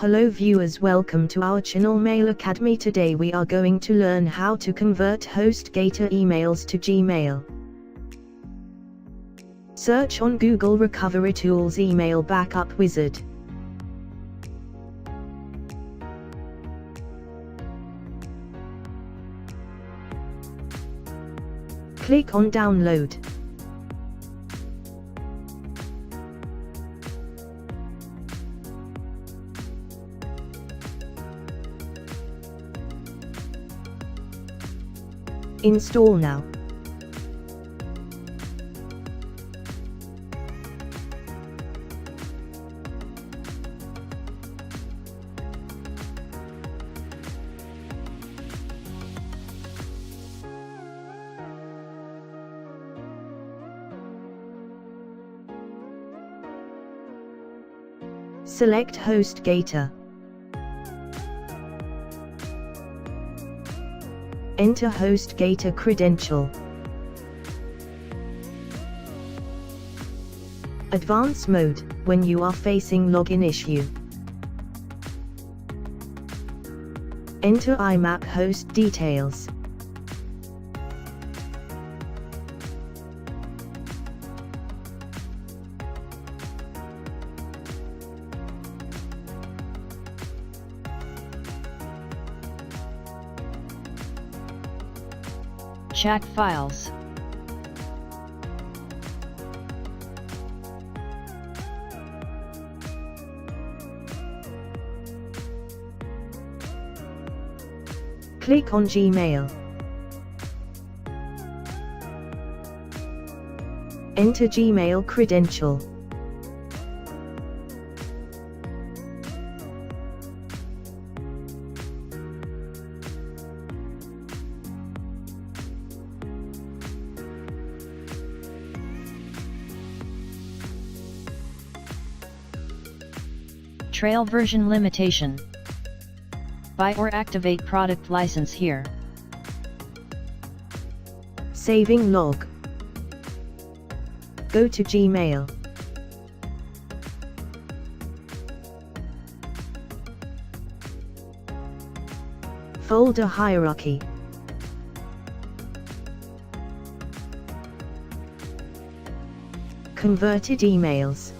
Hello viewers, welcome to our channel Mail Academy. Today we are going to learn how to convert HostGator emails to Gmail. Search on Google Recovery Tools Email Backup Wizard. Click on Download. Install now. Select HostGator. Enter HostGator credential. Advanced mode, when you are facing login issue. Enter IMAP host details. Chat files. Click on Gmail. Enter Gmail credential. Trail version limitation. Buy or activate product license here. Saving log. Go to Gmail. Folder hierarchy. Converted emails.